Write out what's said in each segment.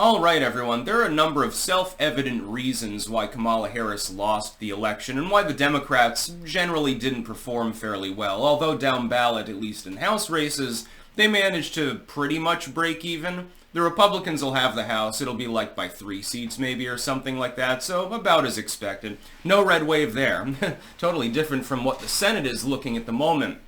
All right, everyone. There are a number of self-evident reasons why Kamala Harris lost the election and why the Democrats generally didn't perform fairly well. Although down ballot, at least in House races, they managed to pretty much break even. The Republicans will have the House. It'll be like by 3 seats maybe or something like that, so about as expected. No red wave there. Totally different from what the Senate is looking at the moment.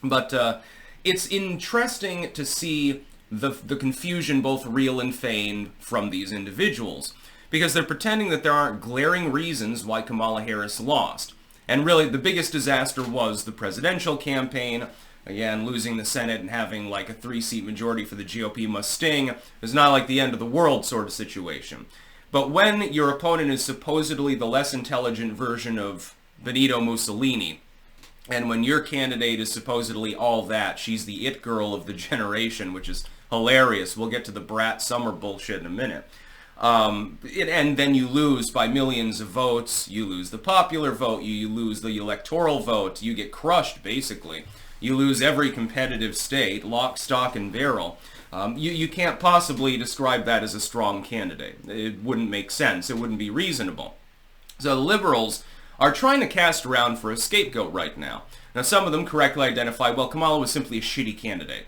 But it's interesting to see the confusion, both real and feigned, from these individuals. Because they're pretending that there aren't glaring reasons why Kamala Harris lost. And really, the biggest disaster was the presidential campaign. Again, losing the Senate and having like a 3-seat majority for the GOP must sting is not like the end of the world sort of situation. But when your opponent is supposedly the less intelligent version of Benito Mussolini, and when your candidate is supposedly all that, she's the it girl of the generation, which is hilarious. We'll get to the Brats summer bullshit in a minute. And then you lose by millions of votes. You lose the popular vote. You lose the electoral vote. You get crushed, basically. You lose every competitive state, lock, stock, and barrel. You can't possibly describe that as a strong candidate. It wouldn't make sense. It wouldn't be reasonable. So the liberals are trying to cast around for a scapegoat right now. Now, some of them correctly identify, well, Kamala was simply a shitty candidate.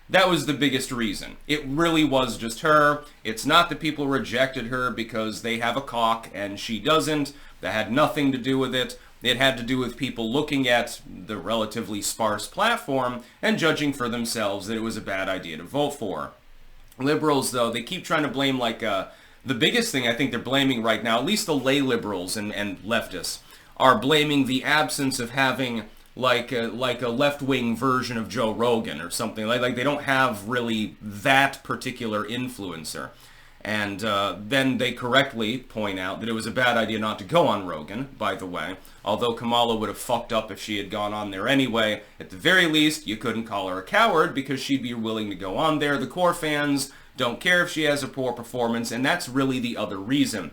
That was the biggest reason. It really was just her. It's not that people rejected her because they have a cock and she doesn't. That had nothing to do with it. It had to do with people looking at the relatively sparse platform and judging for themselves that it was a bad idea to vote for. Liberals, though, they keep trying to blame, the biggest thing I think they're blaming right now, at least the lay liberals and leftists, are blaming the absence of having like a left-wing version of Joe Rogan or something. Like they don't have really that particular influencer. And then they correctly point out that it was a bad idea not to go on Rogan, by the way. Although Kamala would have fucked up if she had gone on there anyway. At the very least, you couldn't call her a coward because she'd be willing to go on there. The core fans don't care if she has a poor performance, and that's really the other reason.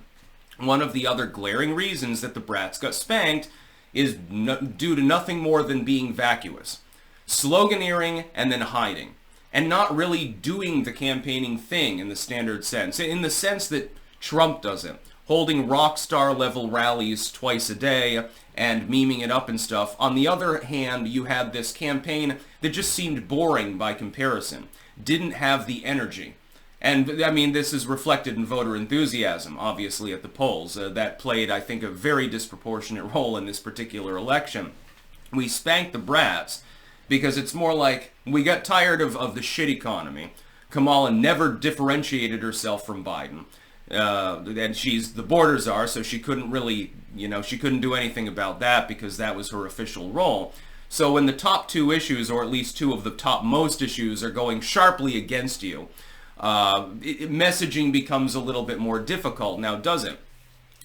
One of the other glaring reasons that the Brats got spanked is due to nothing more than being vacuous. Sloganeering and then hiding. And not really doing the campaigning thing in the standard sense. In the sense that Trump does it. Holding rock star level rallies twice a day and memeing it up and stuff. On the other hand, you had this campaign that just seemed boring by comparison. Didn't have the energy. And, I mean, this is reflected in voter enthusiasm, obviously, at the polls. That played, I think, a very disproportionate role in this particular election. We spanked the Brats because it's more like we got tired of the shit economy. Kamala never differentiated herself from Biden. And she's the border czar, so she couldn't really, she couldn't do anything about that because that was her official role. So when the top 2 issues, or at least 2 of the top most issues, are going sharply against you, messaging becomes a little bit more difficult. Now, does it?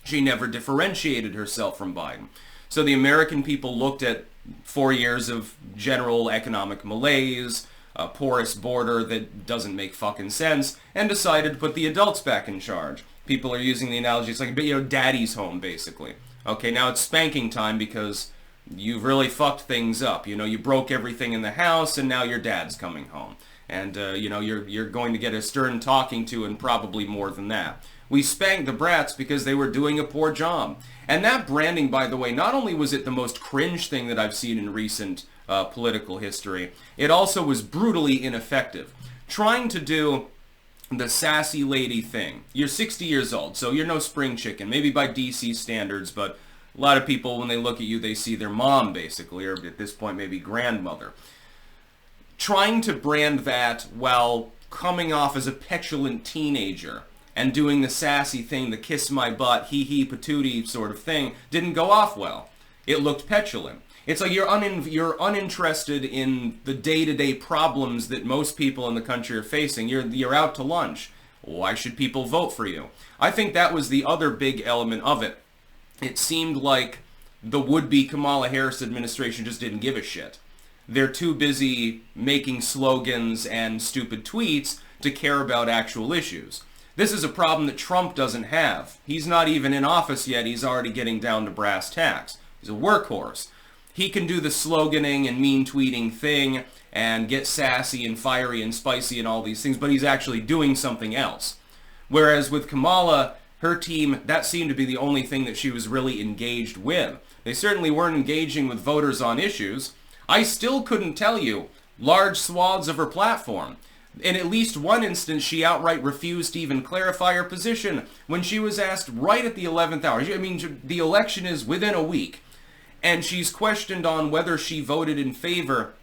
She never differentiated herself from Biden. So the American people looked at 4 years of general economic malaise, a porous border that doesn't make fucking sense, and decided to put the adults back in charge. People are using the analogy, it's like, daddy's home, basically. Okay, now it's spanking time because you've really fucked things up. You broke everything in the house, and now your dad's coming home. And, you're going to get a stern talking to and probably more than that. We spanked the Brats because they were doing a poor job. And that branding, by the way, not only was it the most cringe thing that I've seen in recent political history, it also was brutally ineffective. Trying to do the sassy lady thing. You're 60 years old, so you're no spring chicken, maybe by DC standards, but a lot of people, when they look at you, they see their mom, basically, or at this point, maybe grandmother. Trying to brand that while coming off as a petulant teenager and doing the sassy thing, the kiss my butt, hee patootie sort of thing, didn't go off well. It looked petulant. It's like you're uninterested in the day-to-day problems that most people in the country are facing. You're out to lunch. Why should people vote for you? I think that was the other big element of it. It seemed like the would-be Kamala Harris administration just didn't give a shit. They're too busy making slogans and stupid tweets to care about actual issues. This is a problem that Trump doesn't have. He's not even in office yet. He's already getting down to brass tacks. He's a workhorse. He can do the sloganing and mean tweeting thing and get sassy and fiery and spicy and all these things, but he's actually doing something else. Whereas with Kamala, her team, that seemed to be the only thing that she was really engaged with. They certainly weren't engaging with voters on issues. I still couldn't tell you large swaths of her platform. In at least one instance, she outright refused to even clarify her position when she was asked right at the 11th hour. I mean, the election is within a week, and she's questioned on whether she voted in favor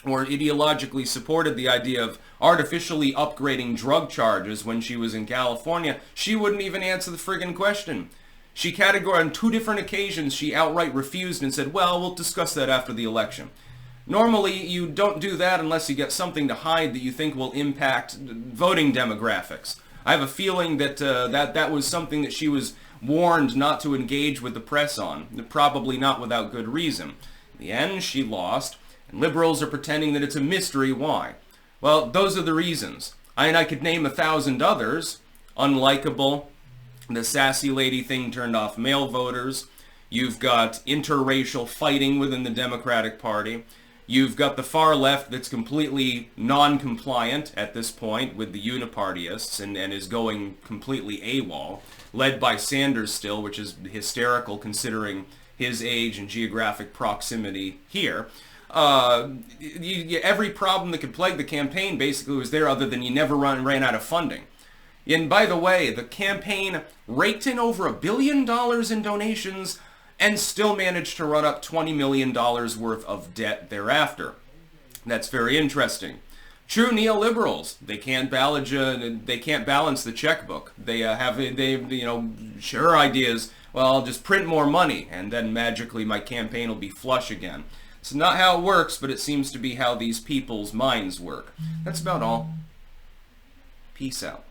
or ideologically supported the idea of artificially upgrading drug charges when she was in California. She wouldn't even answer the friggin' question. She categorically, on 2 different occasions, she outright refused and said, well, we'll discuss that after the election. Normally, you don't do that unless you get something to hide that you think will impact voting demographics. I have a feeling that that was something that she was warned not to engage with the press on, probably not without good reason. In the end, she lost, and liberals are pretending that it's a mystery why. Well, those are the reasons. I could name 1,000 others. Unlikable, the sassy lady thing turned off male voters. You've got interracial fighting within the Democratic Party. You've got the far left that's completely non-compliant at this point with the unipartyists and is going completely AWOL, led by Sanders still, which is hysterical considering his age and geographic proximity here. Every problem that could plague the campaign basically was there, other than you never ran out of funding. And by the way, the campaign raked in over $1 billion in donations and still managed to run up $20 million worth of debt thereafter. That's very interesting. True neoliberals, they can't balance the checkbook. They have sure ideas. Well, I'll just print more money, and then magically my campaign will be flush again. It's not how it works, but it seems to be how these people's minds work. That's about all. Peace out.